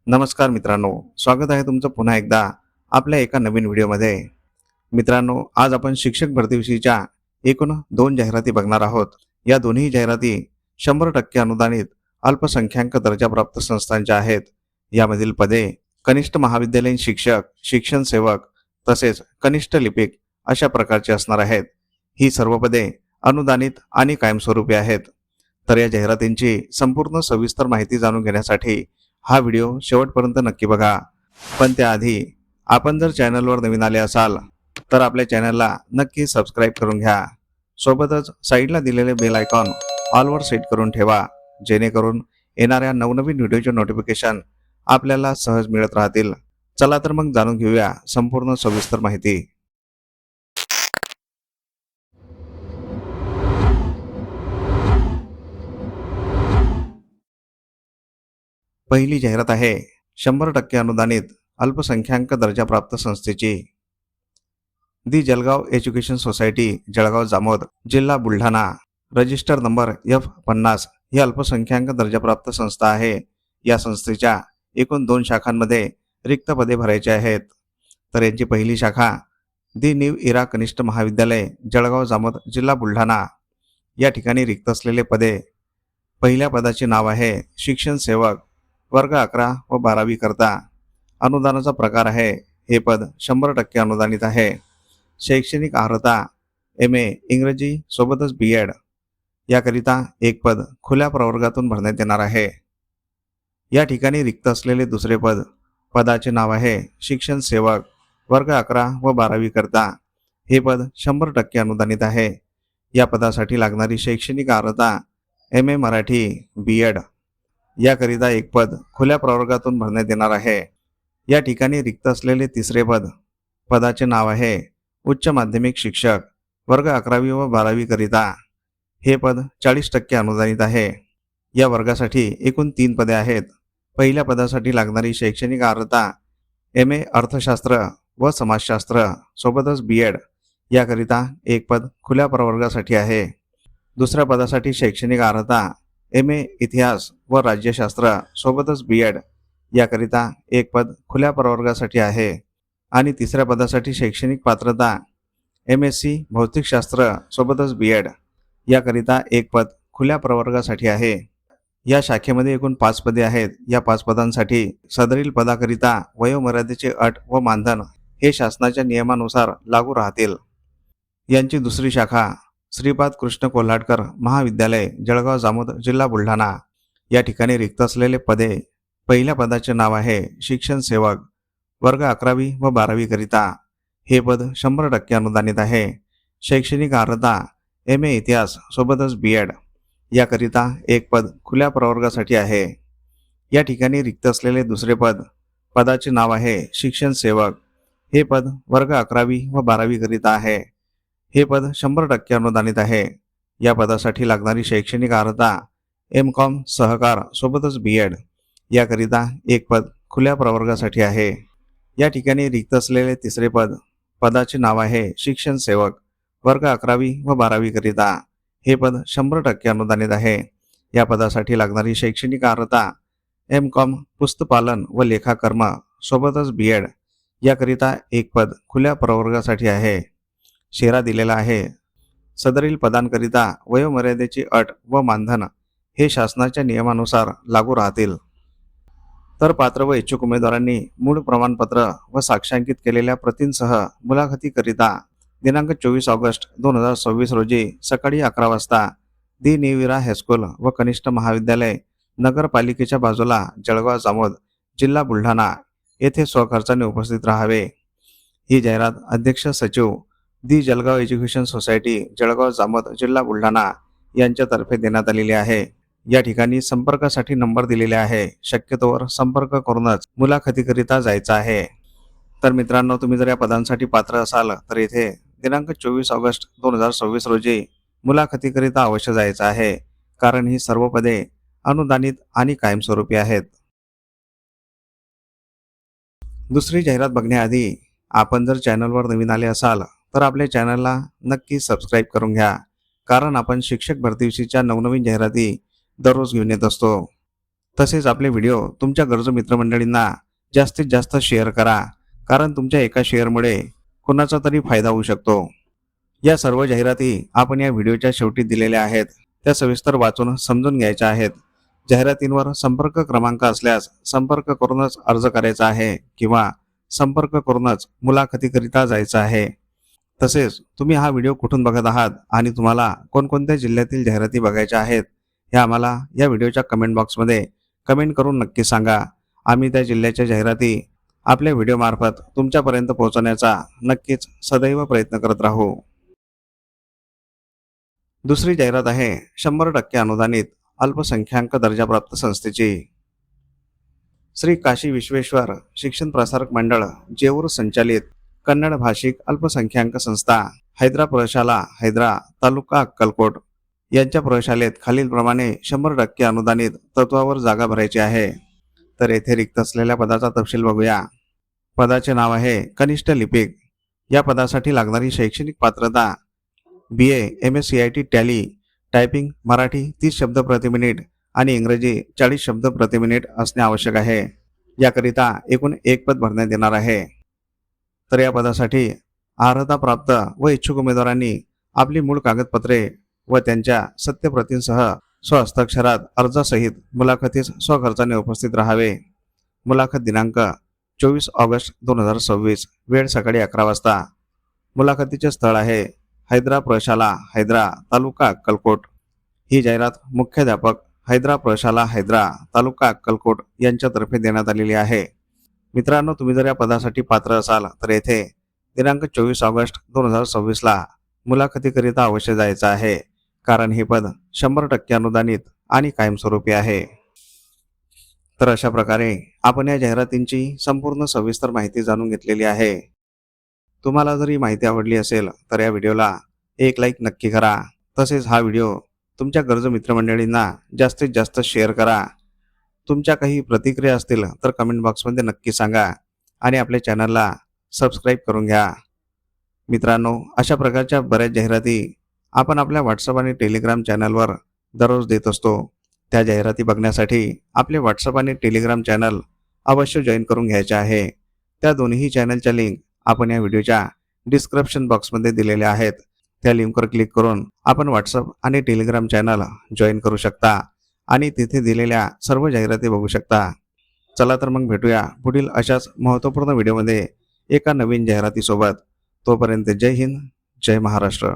नमस्कार मित्रांनो, स्वागत आहे तुमचं पुन्हा एकदा आपल्या एका नवीन व्हिडिओमध्ये. मित्रांनो, आज आपण शिक्षक भरतीविषयीच्या एकूण 2 जाहिराती बघणार आहोत. या दोन्ही जाहिराती 100% अनुदानित अल्पसंख्याक दर्जाप्राप्त संस्थांच्या आहेत. यामधील पदे कनिष्ठ महाविद्यालयीन शिक्षक, शिक्षण सेवक तसेच कनिष्ठ लिपिक अशा प्रकारची असणार आहेत. ही सर्व पदे अनुदानित आणि कायमस्वरूपी आहेत. तर या जाहिरातींची संपूर्ण सविस्तर माहिती जाणून घेण्यासाठी हा व्हिडिओ शेवटपर्यंत नक्की बघा. पण त्याआधी आपण जर चॅनलवर नवीन आले असाल तर आपल्या चॅनलला नक्की सबस्क्राईब करून घ्या. सोबतच साईडला दिलेले बेल आयकॉन ऑलवर सेट करून ठेवा, जेणेकरून येणाऱ्या नवनवीन व्हिडिओचे नोटिफिकेशन आपल्याला सहज मिळत राहतील. चला तर मग जाणून घेऊया संपूर्ण सविस्तर माहिती. पहिली जाहिरात आहे 100% अनुदानित अल्पसंख्याक दर्जाप्राप्त संस्थेची. दी जळगाव एज्युकेशन सोसायटी, जळगाव जामोद, जिल्हा बुलढाणा, रजिस्टर नंबर F50 ही अल्पसंख्याक दर्जाप्राप्त संस्था आहे. या संस्थेच्या एकूण 2 शाखांमध्ये रिक्त पदे भरायची आहेत. तर यांची पहिली शाखा दी न्यू इरा कनिष्ठ महाविद्यालय, जळगाव जामोद, जिल्हा बुलढाणा या ठिकाणी रिक्त असलेले पदे. पहिल्या पदाचे नाव आहे शिक्षण सेवक, वर्ग 11 व 12वी करता. अनुदानाचा प्रकार आहे, हे पद 100% अनुदानित आहे. शैक्षणिक अर्हता MA इंग्रजी सोबतच BEd याकरिता एक पद खुल्या प्रवर्गातून भरण्यात येणार आहे. या ठिकाणी रिक्त असलेले दुसरे पद, पदाचे नाव आहे शिक्षण सेवक, वर्ग 11 व 12वी करता. हे पद 100% अनुदानित आहे. या पदासाठी लागणारी शैक्षणिक अर्हता MA मराठी BEd याकरिता एक पद खुल्या प्रवर्गातून भरण्यात येणार आहे. या ठिकाणी रिक्त असलेले तिसरे पद, पदाचे नाव आहे उच्च माध्यमिक शिक्षक, वर्ग 11वी व 12वी करिता. हे पद 40% अनुदानित आहे. या वर्गासाठी एकूण 3 पदे आहेत. पहिल्या पदासाठी लागणारी शैक्षणिक अर्हता MA अर्थशास्त्र व समाजशास्त्र सोबतच BEd याकरिता एक पद खुल्या प्रवर्गासाठी आहे. दुसऱ्या पदासाठी शैक्षणिक अर्हता MA इतिहास व राज्यशास्त्र सोबतच BEd याकरिता एक पद खुल्या प्रवर्गासाठी आहे. आणि तिसऱ्या पदासाठी शैक्षणिक पात्रता MSc भौतिकशास्त्र सोबतच BEd याकरिता एक पद खुल्या प्रवर्गासाठी आहे. या शाखेमध्ये एकूण 5 पदे आहेत. या 5 पदांसाठी सदरील पदाकरिता वयोमर्यादेचे अट व मानधन हे शासनाच्या नियमानुसार लागू राहतील. यांची दुसरी शाखा श्रीपाद कृष्ण कोल्हाटकर महाविद्यालय, जळगाव जामोद, जिल्हा बुलढाणा या ठिकाणी रिक्त असलेले पदे. पहिल्या पदाचे नाव आहे शिक्षण सेवक, वर्ग 11वी व 12वी करिता. हे पद 100% अनुदानित आहे. शैक्षणिक अर्हता MA इतिहास सोबतच BEd याकरिता एक पद खुल्या प्रवर्गासाठी आहे. या ठिकाणी रिक्त असलेले दुसरे पद, पदाचे नाव आहे शिक्षण सेवक. हे पद वर्ग 11वी व 12वी करिता आहे. हे पद 100% अनुदानित आहे. या पदासाठी लागणारी शैक्षणिक अर्हता MCOM सहकार सोबतच BEd याकरिता एक पद खुल्या प्रवर्गासाठी आहे. या ठिकाणी रिक्त असलेले तिसरे पद, पदाचे नाव आहे शिक्षण सेवक, वर्ग 11वी व 12वी करिता. हे पद 100% अनुदानित आहे. या पदासाठी लागणारी शैक्षणिक अर्हता MCOM पुस्तपालन व लेखाकर्म सोबतच BEd याकरिता एक पद खुल्या प्रवर्गासाठी आहे. शेरा दिलेला आहे. सदरील पदांकरिता वयोमर्यादेची अट व मानधन हे शासनाच्या नियमानुसार लागू राहतील. तर पात्र व इच्छुक उमेदवारांनी मूळ प्रमाणपत्र व साक्षांकित केलेल्या प्रतींसह मुलाखतीकरिता दिनांक 24 ऑगस्ट 2026 रोजी सकाळी 11 वाजता दी न्यू इरा हायस्कूल व कनिष्ठ महाविद्यालय, नगरपालिकेच्या बाजूला, जळगाव जामोद, जिल्हा बुलढाणा येथे स्वखर्चाने उपस्थित राहावे. ही जाहिरात अध्यक्ष सचिव दी जळगाव एज्युकेशन सोसायटी, जळगाव जामोद, जिल्हा बुलढाणा यांच्यातर्फे देण्यात आलेली आहे. या ठिकाणी संपर्कासाठी नंबर दिलेले आहे. शक्यतोवर संपर्क करूनच मुलाखतीकरिता जायचं आहे. तर मित्रांनो, तुम्ही जर या पदांसाठी पात्र असाल तर इथे दिनांक 24 ऑगस्ट 2026 रोजी मुलाखतीकरिता अवश्य जायचं आहे, कारण ही सर्व पदे अनुदानित आणि कायमस्वरूपी आहेत. दुसरी जाहिरात बघण्याआधी आपण जर चॅनलवर नवीन आले असाल तर आपल्या चॅनलला नक्की सबस्क्राईब करून घ्या, कारण आपण शिक्षक भरतीविषयीच्या नवनवीन जाहिराती दररोज घेऊन येत असतो. तसेच आपले व्हिडिओ तुमच्या गरजू मित्रमंडळींना जास्तीत जास्त शेअर करा, कारण तुमच्या एका शेअरमुळे कुणाचा तरी फायदा होऊ शकतो. या सर्व जाहिराती आपण या व्हिडिओच्या शेवटी दिलेल्या आहेत, त्या सविस्तर वाचून समजून घ्यायच्या आहेत. जाहिरातींवर संपर्क क्रमांक असल्यास संपर्क करूनच अर्ज करायचा आहे किंवा संपर्क करूनच मुलाखतीकरिता जायचं आहे. तसेच तुम्ही हा व्हिडिओ कुठून बघत आहात आणि तुम्हाला कोणकोणत्या जिल्ह्यातील जाहिराती बघायच्या आहेत हे आम्हाला या व्हिडिओच्या कमेंट बॉक्समध्ये कमेंट करून नक्की सांगा. आम्ही त्या जिल्ह्याच्या जाहिराती आपल्या व्हिडिओमार्फत तुमच्यापर्यंत पोहोचवण्याचा नक्कीच सदैव प्रयत्न करत राहू. दुसरी जाहिरात आहे 100% अनुदानित अल्पसंख्याक दर्जाप्राप्त संस्थेची. श्री काशी विश्वेश्वर शिक्षण प्रसारक मंडळ जेऊर संचालित कन्नड भाषिक अल्पसंख्याक संस्था हैदरा प्रशाला हैदरा तालुका अक्कलकोट यांच्या प्रशालेत खालीलप्रमाणे 100% अनुदानित तत्वावर जागा भरायची आहे. तर येथे रिक्त असलेल्या पदाचा तपशील बघूया. पदाचे नाव आहे कनिष्ठ लिपिक. या पदासाठी लागणारी शैक्षणिक पात्रता BA MS-CIT tally typing Marathi 30 शब्द प्रति मिनिट आणि इंग्रजी 40 शब्द प्रति मिनिट असणे आवश्यक आहे. याकरिता एकूण एक पद भरण्यात येणार आहे. तर या पदासाठी अर्हता प्राप्त व इच्छुक उमेदवारांनी आपली मूळ कागदपत्रे व त्यांच्या सत्यप्रतींसह स्वहस्ताक्षरात अर्जासहित मुलाखतीस स्वखर्चाने उपस्थित राहावे. मुलाखत दिनांक 24 ऑगस्ट 2026, वेळ सकाळी 11 वाजता. मुलाखतीचे स्थळ आहे हैदरा प्रशाला हैदरा तालुका अक्कलकोट. ही जाहिरात मुख्याध्यापक हैदरा प्रशाला हैदरा तालुका अक्कलकोट यांच्यातर्फे देण्यात आलेली आहे. मित्रांनो, तुम्ही जर या पदासाठी पात्र असाल तर येथे दिनांक 24 ऑगस्ट 2026ला मुलाखतीकरिता अवश्य जायचं आहे, कारण हे पद 100% अनुदानित आणि कायमस्वरूपी आहे. तर अशा प्रकारे आपण या जाहिरातींची संपूर्ण सविस्तर माहिती जाणून घेतलेली आहे. तुम्हाला जर ही माहिती आवडली असेल तर या व्हिडिओला एक लाईक नक्की करा. तसेच हा व्हिडिओ तुमच्या गरजू मित्रमंडळींना जास्तीत जास्त शेअर करा. तुमच्या काही प्रतिक्रिया असतील तर कमेंट बॉक्समध्ये नक्की सांगा आणि आपल्या चॅनलला सबस्क्राईब करून घ्या. मित्रांनो, अशा प्रकारच्या बऱ्याच जाहिराती आपण आपल्या व्हॉट्सअप आणि टेलिग्राम चॅनलवर दररोज देत असतो. त्या जाहिराती बघण्यासाठी आपले व्हॉट्सअप आणि टेलिग्राम चॅनल अवश्य जॉईन करून घ्यायचे आहे. त्या दोन्ही चॅनलच्या लिंक आपण या व्हिडिओच्या डिस्क्रिप्शन बॉक्समध्ये दिलेल्या आहेत. त्या लिंकवर क्लिक करून आपण व्हॉट्सअप आणि टेलिग्राम चॅनल जॉईन करू शकता आणि तिथे दिलेल्या सर्व जाहिराती बघू शकता. चला तर मग भेटूया पुढील अशाच महत्त्वपूर्ण व्हिडिओमध्ये एका नवीन जाहिरातीसोबत. तोपर्यंत जय हिंद, जय महाराष्ट्र.